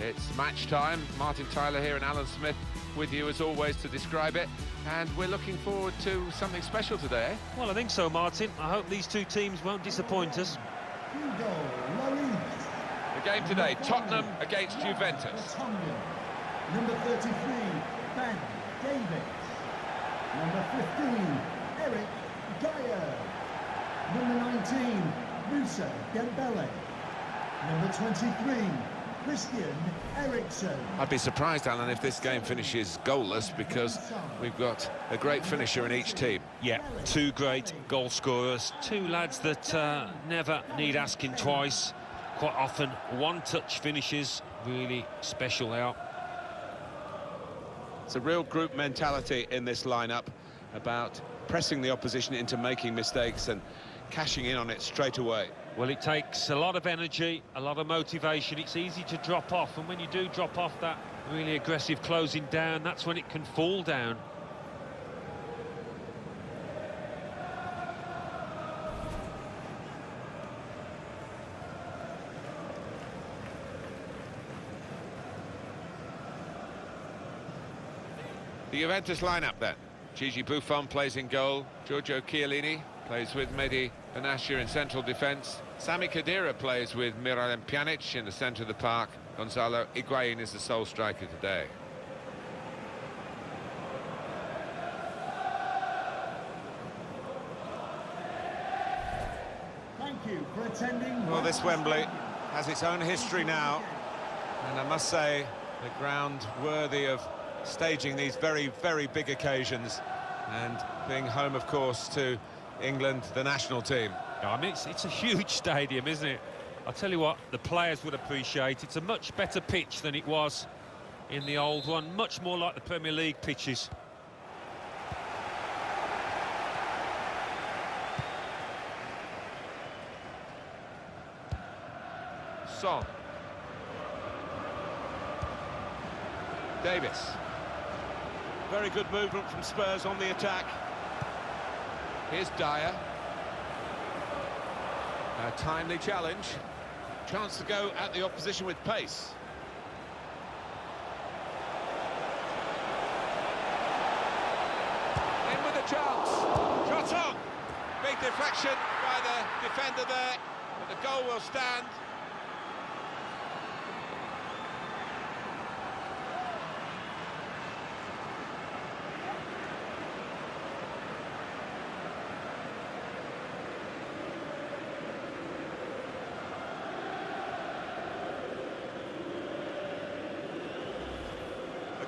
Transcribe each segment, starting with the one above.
It's match time. Martin Tyler here and Alan Smith with you as always to describe it. And we're looking forward to something special today, eh? Well, I think so, Martin. I hope these two teams won't disappoint us. The game today, Tottenham against Juventus. Number 33, Ben Davis. Number 15, Eric Dyer. Number 19, Musa Dembele. Number 23, Christian Eriksen. I'd be surprised, Alan, if this game finishes goalless, because we've got a great finisher in each team. Yeah, two great goal scorers, two lads that never need asking twice. Quite often, one-touch finishes, really special out. It's a real group mentality in this lineup about pressing the opposition into making mistakes and cashing in on it straight away. Well, it takes a lot of energy, a lot of motivation. It's easy to drop off, and when you do drop off that really aggressive closing down, that's when it can fall down. The Juventus lineup then. Gigi Buffon plays in goal. Giorgio Chiellini plays with Mehdi Benatia in central defence. Sami Khedira plays with Miralem Pjanic in the centre of the park. Gonzalo Higuain is the sole striker today. Thank you for attending. Well, this Wembley has its own history now, and I must say, the ground worthy of staging these very, very big occasions, and being home, of course, to England, the national team. I mean, it's a huge stadium, isn't it? I'll tell you what, the players would appreciate. It's a much better pitch than it was in the old one, much more like the Premier League pitches. Son. Davis. Very good movement from Spurs on the attack. Here's Dyer. A timely challenge. Chance to go at the opposition with pace. In with a chance. Shot on! Big deflection by the defender there, but the goal will stand.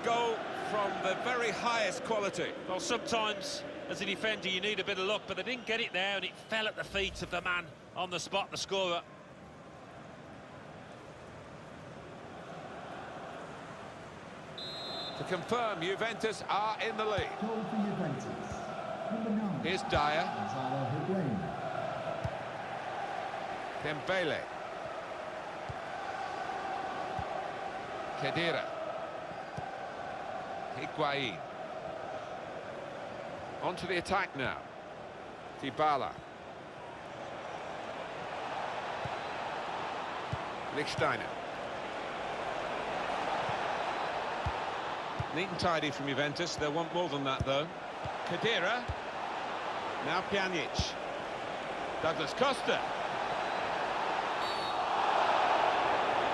Goal from the very highest quality. Well, sometimes, as a defender, you need a bit of luck, but they didn't get it there, and it fell at the feet of the man on the spot, the scorer. To confirm, Juventus are in the lead. Goal for Juventus. Number 9. Here's Dyer. Gonzalo Higuain. Dembele. Khedira. Higuain. On to the attack now. Dybala. Lichtsteiner. Neat and tidy from Juventus. They'll want more than that, though. Khedira. Now Pjanic. Douglas Costa.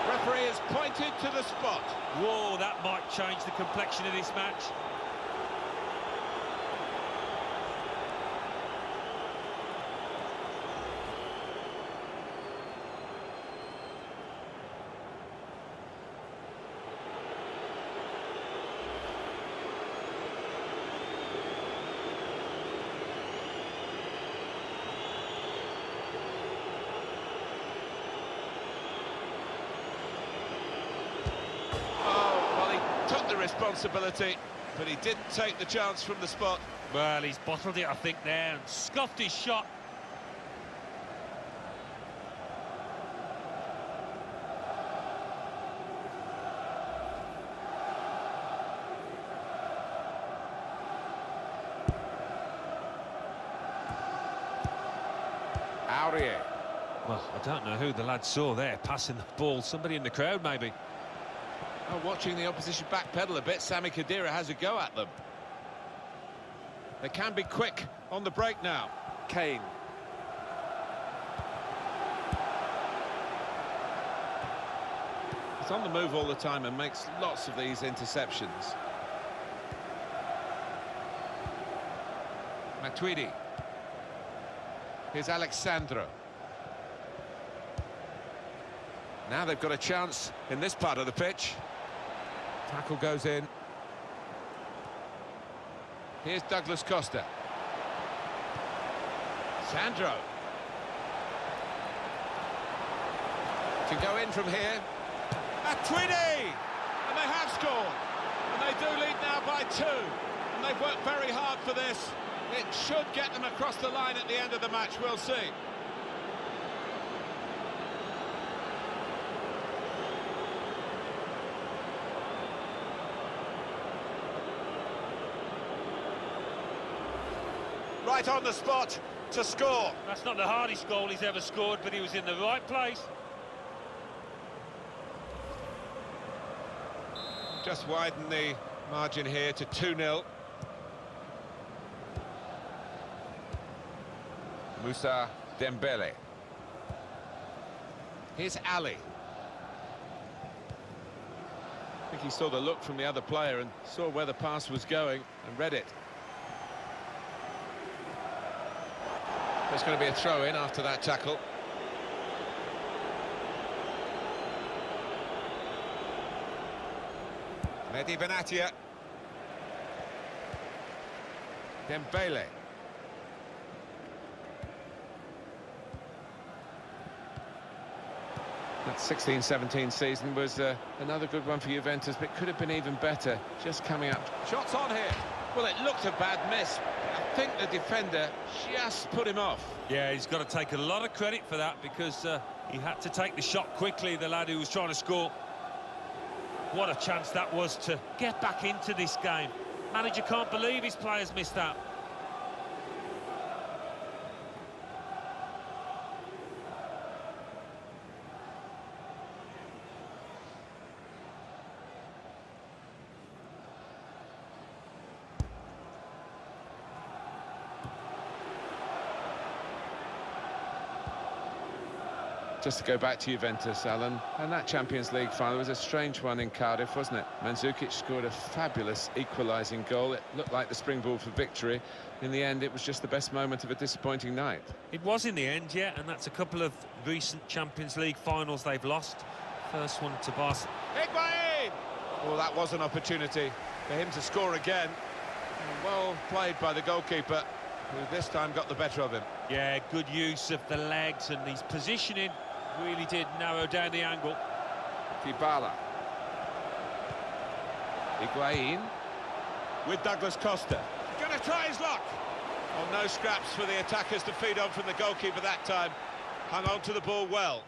Referee has pointed to the spot. Whoa, that might change the complexion of this match. Responsibility, but he didn't take the chance from the spot. Well, he's bottled it, I think, there, and scuffed his shot. Aurier. Well, I don't know who the lad saw there passing the ball. Somebody in the crowd, maybe. Oh, watching the opposition backpedal a bit, Sami Khedira has a go at them. They can be quick on the break now. Kane. He's on the move all the time and makes lots of these interceptions. Matuidi. Here's Alexandro. Now they've got a chance in this part of the pitch. Tackle goes in. Here's Douglas Costa. Sandro. To go in from here. Matuidi! And they have scored. And they do lead now by 2. And they've worked very hard for this. It should get them across the line at the end of the match, we'll see. Right on the spot to score. That's not the hardest goal he's ever scored, but he was in the right place. Just widen the margin here to 2-0. Moussa Dembele. Here's Ali. I think he saw the look from the other player and saw where the pass was going and read it. There's going to be a throw-in after that tackle. Mehdi Benatia. Dembele. That 16-17 season was another good one for Juventus, but could have been even better. Just coming up. Shots on here. Well, it looked a bad miss. I think the defender just put him off. Yeah, he's got to take a lot of credit for that because he had to take the shot quickly, the lad who was trying to score. What a chance that was to get back into this game. Manager can't believe his players missed that. Just to go back to Juventus, Alan, and that Champions League final was a strange one in Cardiff, wasn't it? Mandzukic scored a fabulous equalising goal. It looked like the springboard for victory. In the end, it was just the best moment of a disappointing night. It was in the end, yeah, and that's a couple of recent Champions League finals they've lost. First one to Barcelona. Higuain! Well, that was an opportunity for him to score again. Well played by the goalkeeper, who this time got the better of him. Yeah, good use of the legs, and his positioning really did narrow down the angle. Dybala. Higuain. With Douglas Costa. Gonna try his luck. Well, no scraps for the attackers to feed on from the goalkeeper that time. Hung on to the ball well.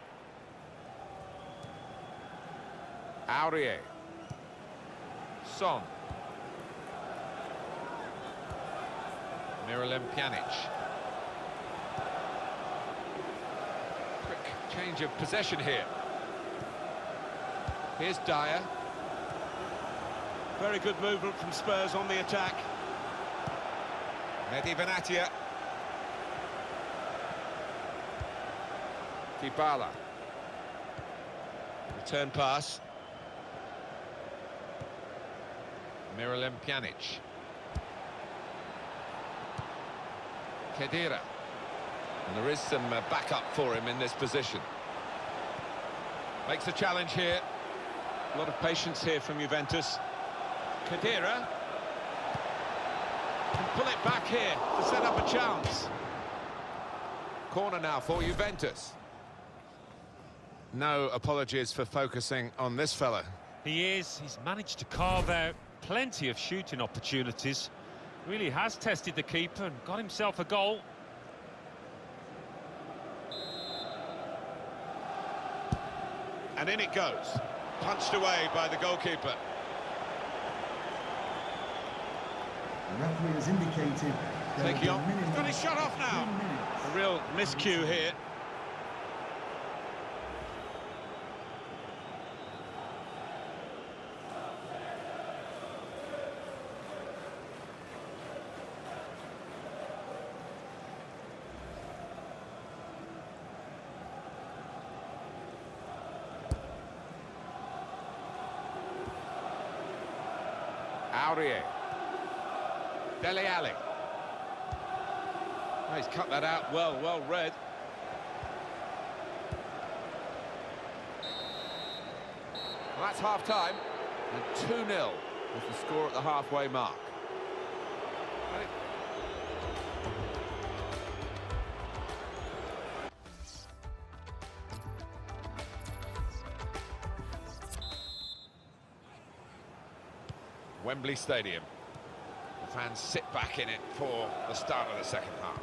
Aurier. Son. Miralem Pjanic. Quick change of possession here. Here's Dyer. Very good movement from Spurs on the attack. Mehdi Benatia. Dybala. Return pass. Miralem Pjanic. Khedira. And there is some backup for him in this position. Makes the challenge here. A lot of patience here from Juventus. Khedira. Can pull it back here to set up a chance. Corner now for Juventus. No apologies for focusing on this fella. He is. He's managed to carve out plenty of shooting opportunities. Really has tested the keeper and got himself a goal. And in it goes. Punched away by the goalkeeper. The referee has indicated there Taking will be on. a minimum He's got his shot off of now. 3 minutes. A real miscue here. Aurier. Dele Alli. Oh, he's cut that out well read. Well, that's half-time, and 2-0 was the score at the halfway mark. Wembley Stadium. The fans sit back in it for the start of the second half.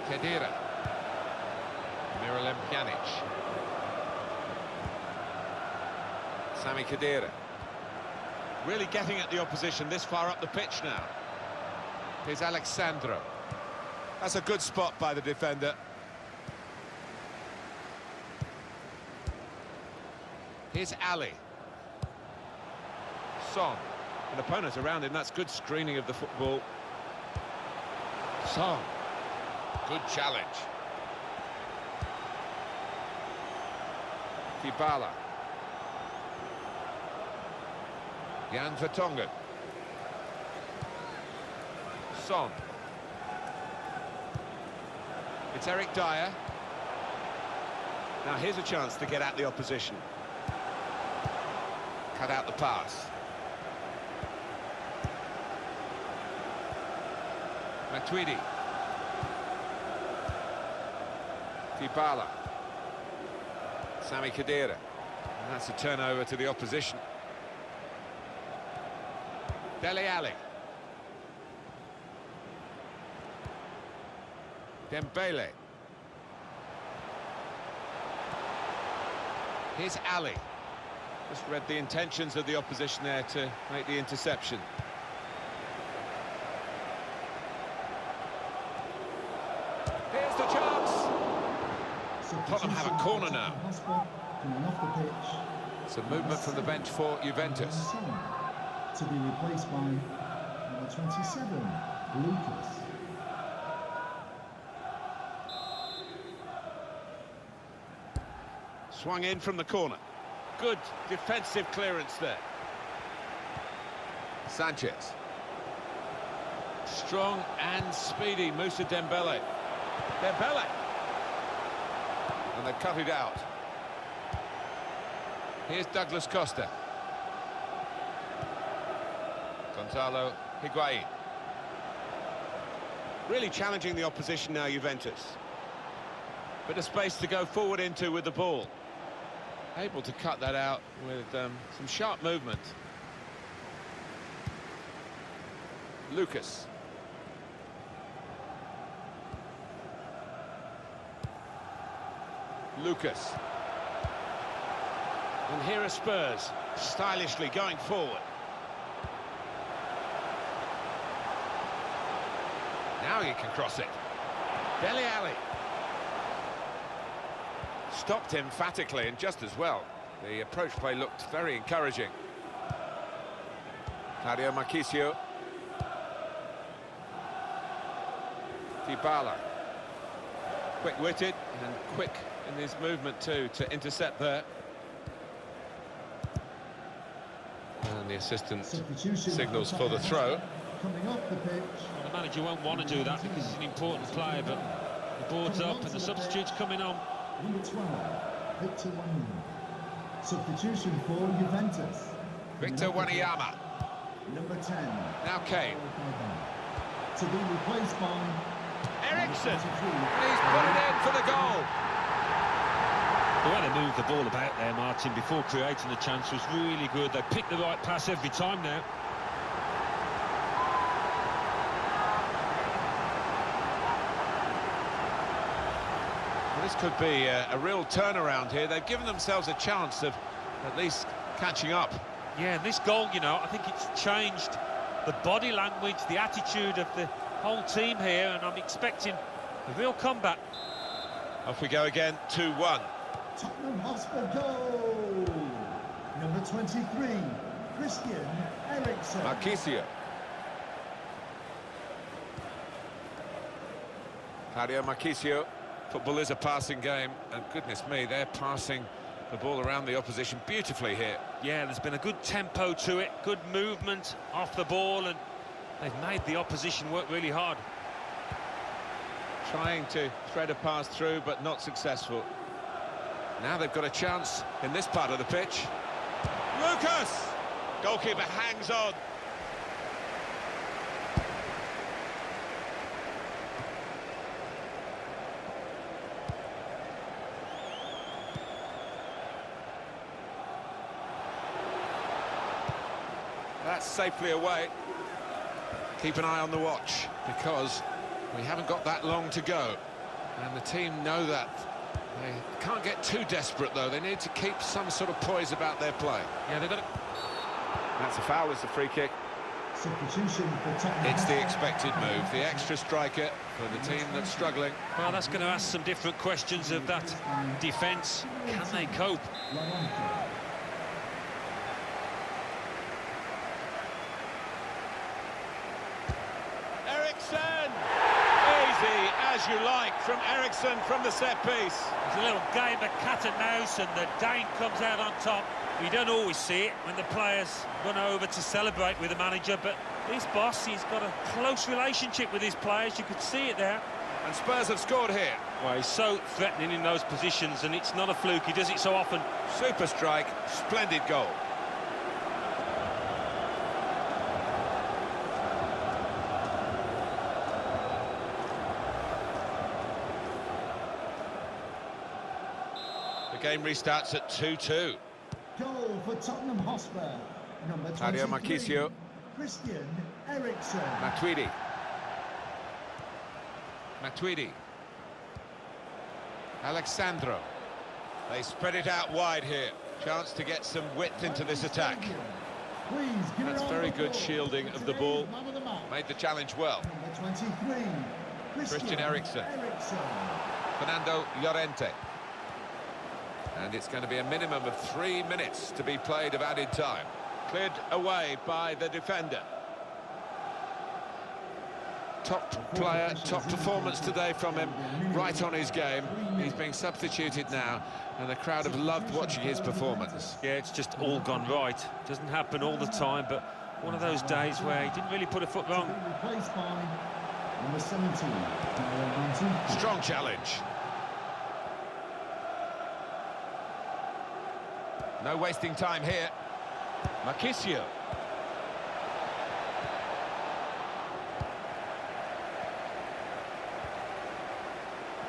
Khedira. Miralem Pjanic. Sami Khedira. Really getting at the opposition this far up the pitch now. Here's Alexandro. That's a good spot by the defender. Here's Ali. Son. An opponent around him, that's good screening of the football. Son. Good challenge. Dybala. Jan Vertonghen. Son. It's Eric Dyer. Now here's a chance to get at the opposition. Cut out the pass. Matuidi. Dybala. Sami Khedira. And that's a turnover to the opposition. Dele Alli. Dembele. Here's Ali. Just read the intentions of the opposition there to make the interception. Here's the chance. Tottenham have a corner now. Coming off the pitch. Some movement from the bench for Juventus. To be replaced by number 27, Lucas. Swung in from the corner. Good defensive clearance there. Sanchez. Strong and speedy, Moussa Dembele. Dembele. And they've cut it out. Here's Douglas Costa. Gonzalo Higuain. Really challenging the opposition now, Juventus. Bit of space to go forward into with the ball. Able to cut that out with some sharp movement. Lucas. Lucas. And here are Spurs, stylishly going forward. Now he can cross it. Dele Alli. Stopped emphatically and just as well. The approach play looked very encouraging. Claudio Marchisio. Dybala. Quick-witted and quick in his movement too to intercept there. And the assistant Substitution signals for the throw. Coming off the pitch. Well, the manager won't want to do that because he's an important player, but the board's up and the substitute's coming on. Number 12, Victor Wanyama. Substitution for Juventus. Victor Wanyama. Number 10. Now Kane. To be replaced by Eriksson. number 23. And he's put it in for the goal. The way they moved the ball about there, Martin, before creating the chance was really good. They picked the right pass every time now. Well, this could be a real turnaround here. They've given themselves a chance of at least catching up. Yeah, and this goal, you know, I think it's changed the body language, the attitude of the whole team here, and I'm expecting a real comeback. Off we go again, 2-1. Tottenham Hotspur goal. Number 23, Christian Eriksen. Marchisio. Claudio Marchisio. Football is a passing game, And goodness me, they're passing the ball around the opposition beautifully here. Yeah, there's been a good tempo to it, good movement off the ball, and they've made the opposition work really hard. Trying to thread a pass through, but not successful. Now they've got a chance in this part of the pitch. Lucas! Goalkeeper hangs on. That's safely away. Keep an eye on the watch, because we haven't got that long to go. And the team know that. They can't get too desperate, though. They need to keep some sort of poise about their play. Yeah, they've got to... That's a foul, it's a free kick. Substitution for Tottenham. It's the expected move, the extra striker for the team that's struggling. Well, that's going to ask some different questions of that defence. Can they cope? Eriksson! Easy as you like from Eriksson from the set piece. It's a little game of cat and mouse, and the Dane comes out on top. You don't always see it when the players run over to celebrate with the manager, but this boss, he's got a close relationship with his players. You could see it there. And Spurs have scored here. Well, he's so threatening in those positions, and it's not a fluke. He does it so often. Super strike, splendid goal. The game restarts at 2-2. Goal for Tottenham Hotspur. Number 23. Mario Marchisio. Christian Eriksen. Matuidi. Alexandro. They spread it out wide here. Chance to get some width into this attack. Please give That's it very on good the shielding ball. of the ball. Man of the match. Made the challenge well. Number 23. Christian Eriksen. Fernando Llorente. And it's going to be a minimum of 3 minutes to be played of added time. Cleared away by the defender. Top player, top performance today from him, right on his game. He's being substituted now, and the crowd have loved watching his performance. Yeah, it's just all gone right. Doesn't happen all the time, but one of those days where he didn't really put a foot wrong. Replaced by number 17. Strong challenge. No wasting time here. Marchisio.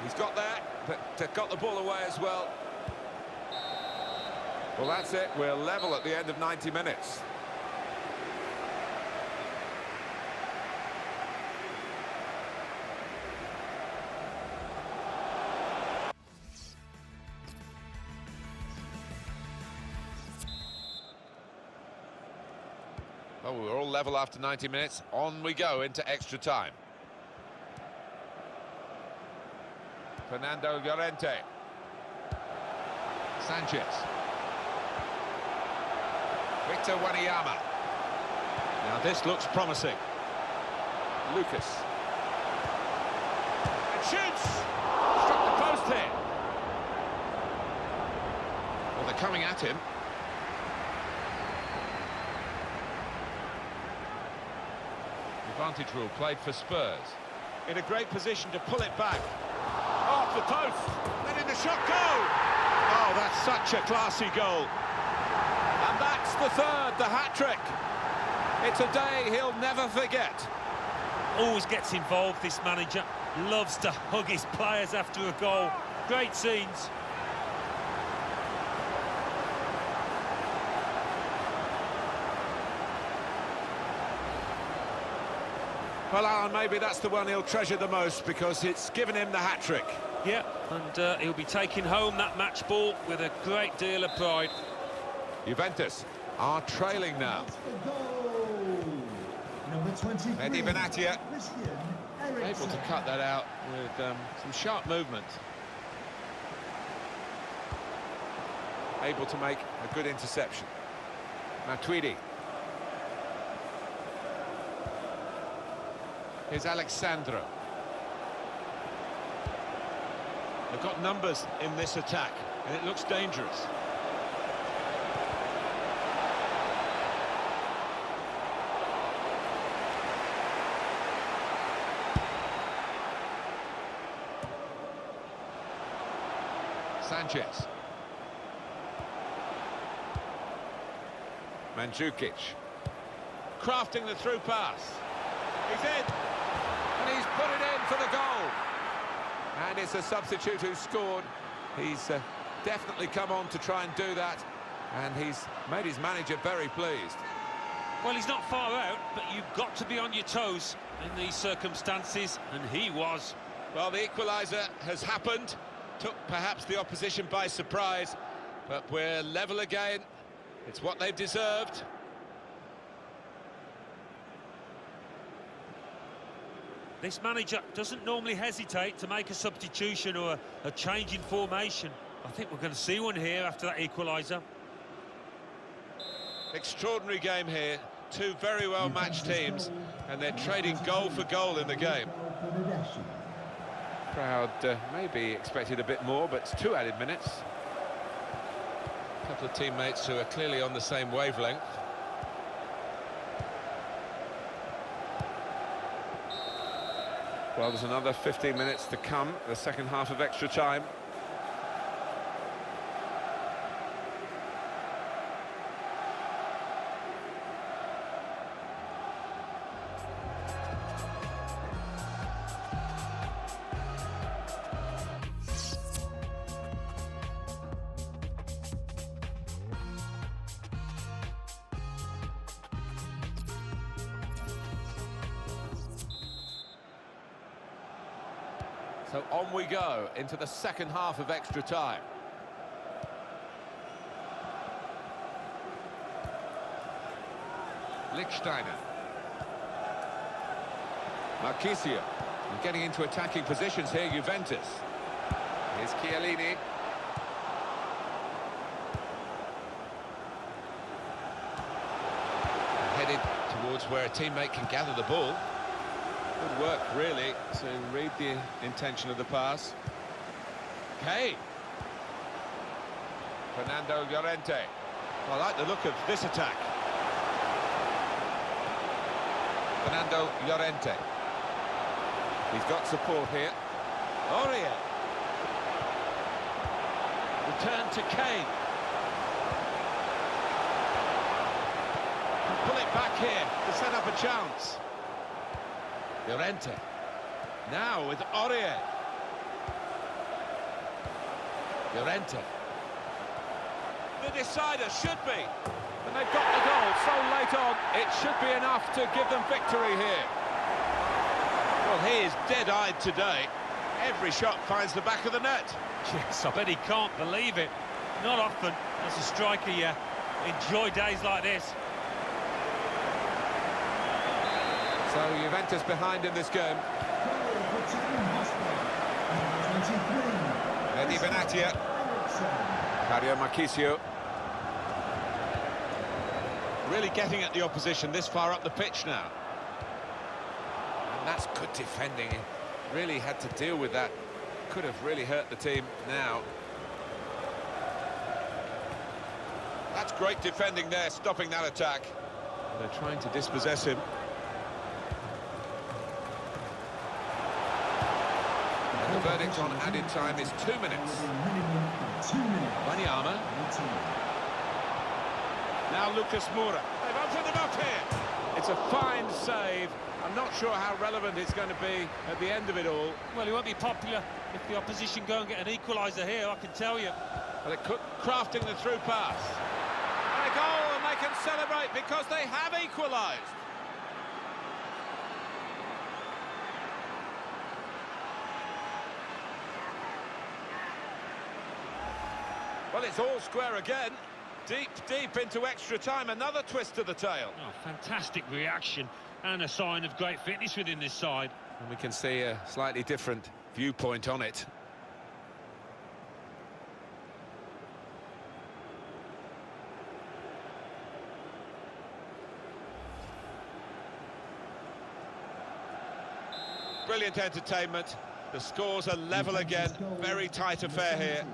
He's got there, but got the ball away as well. Well, that's it. We're level at the end of 90 minutes. Well, we're all level after 90 minutes. On we go into extra time. Fernando Llorente. Sanchez. Victor Wanyama. Now this looks promising. Lucas. And shoots! Struck the post here. Well, they're coming at him. Advantage rule played for Spurs. In a great position to pull it back. Off the post, letting the shot go! Oh, that's such a classy goal. And that's the third, the hat-trick. It's a day he'll never forget. Always gets involved, this manager. Loves to hug his players after a goal. Great scenes. Well, Alan, maybe that's the one he'll treasure the most, because it's given him the hat-trick. Yeah, and he'll be taking home that match ball with a great deal of pride. Juventus are trailing now. Number 23. Mehdi Benatia Christian Eriksen. able to cut that out with some sharp movement. Able to make a good interception. Matuidi. Here's Alexandro. They've got numbers in this attack, and it looks dangerous. Sanchez. Mandzukic. Crafting the through pass. He's in. And he's put it in for the goal. And it's a substitute who scored. He's definitely come on to try and do that. And he's made his manager very pleased. Well, he's not far out, but you've got to be on your toes in these circumstances, and he was. Well, the equaliser has happened. Took perhaps the opposition by surprise, but we're level again. It's what they've deserved. This manager doesn't normally hesitate to make a substitution or a change in formation. I think we're going to see one here after that equaliser. Extraordinary game here. Two very well-matched teams, and they're trading goal for goal in the game. Crowd maybe expected a bit more, but it's 2 added minutes. A couple of teammates who are clearly on the same wavelength. Well, there's another 15 minutes to come, the second half of extra time. So on we go into the second half of extra time. Lichtsteiner. Marchisio. And getting into attacking positions here, Juventus. Here's Chiellini. Headed towards where a teammate can gather the ball. Good work, really, to read the intention of the pass. Kane. Fernando Llorente. I like the look of this attack. Fernando Llorente. He's got support here. Aurier. Return to Kane. Can pull it back here to set up a chance. Llorente. Now with Aurier. Llorente. The decider should be. And they've got the goal so late on. It should be enough to give them victory here. Well, he is dead-eyed today. Every shot finds the back of the net. Yes, I bet he can't believe it. Not often, as a striker, you enjoy days like this. So Juventus behind in this game. Eddie Benatia. Mario Marchisio. Really getting at the opposition this far up the pitch now. And that's good defending. He really had to deal with that. Could have really hurt the team now. That's great defending there, stopping that attack. They're trying to dispossess him. And the verdict on added time is 2 minutes. Wanyama. Now Lucas Moura. They've opened them up here. It's a fine save. I'm not sure how relevant it's going to be at the end of it all. Well, he won't be popular if the opposition go and get an equaliser here, I can tell you. Well, crafting the through pass. And a goal, and they can celebrate because they have equalised. Well, it's all square again. Deep into extra time. Another twist to the tail. Oh, fantastic reaction and a sign of great fitness within this side. And we can see a slightly different viewpoint on it. Brilliant entertainment. The scores are level again. Very tight affair here.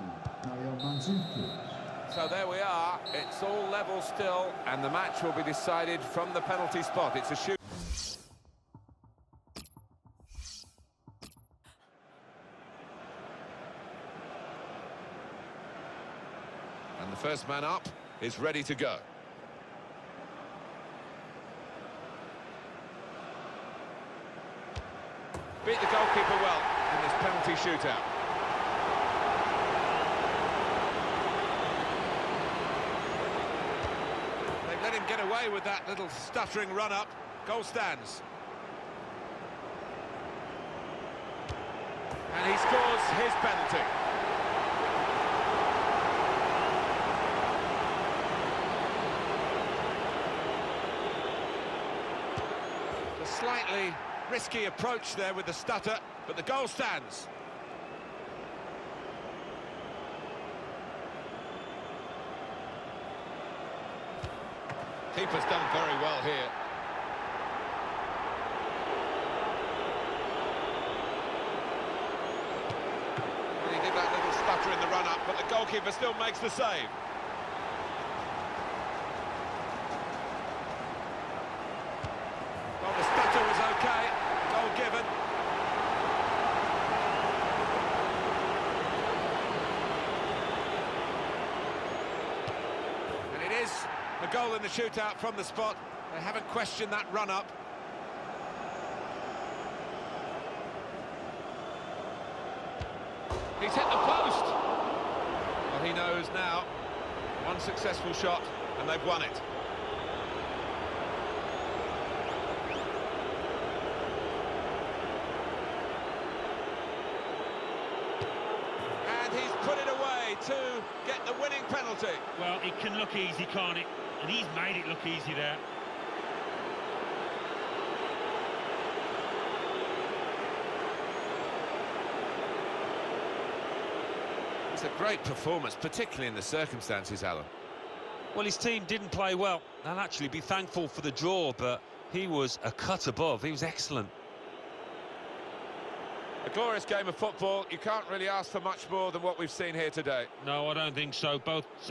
So there we are, it's all level still, and the match will be decided from the penalty spot. It's a shoot. And the first man up is ready to go. Beat the goalkeeper well in this penalty shootout. They've let him get away with that little stuttering run-up. Goal stands. And he scores his penalty. A slightly risky approach there with the stutter, but the goal stands. Keeper's done very well here. Well, he did that little stutter in the run-up, but the goalkeeper still makes the save. Well, the stutter was okay. Goal given. And it is a goal in the shootout from the spot. They haven't questioned that run-up. He's hit the post. Well, he knows now. One successful shot, and they've won it. He's put it away to get the winning penalty. Well, it can look easy, can't it? And he's made it look easy there. It's a great performance, particularly in the circumstances, Alan. Well, his team didn't play well. They'll actually be thankful for the draw, but he was a cut above. He was excellent. A glorious game of football. You can't really ask for much more than what we've seen here today. No, I don't think so. Both sets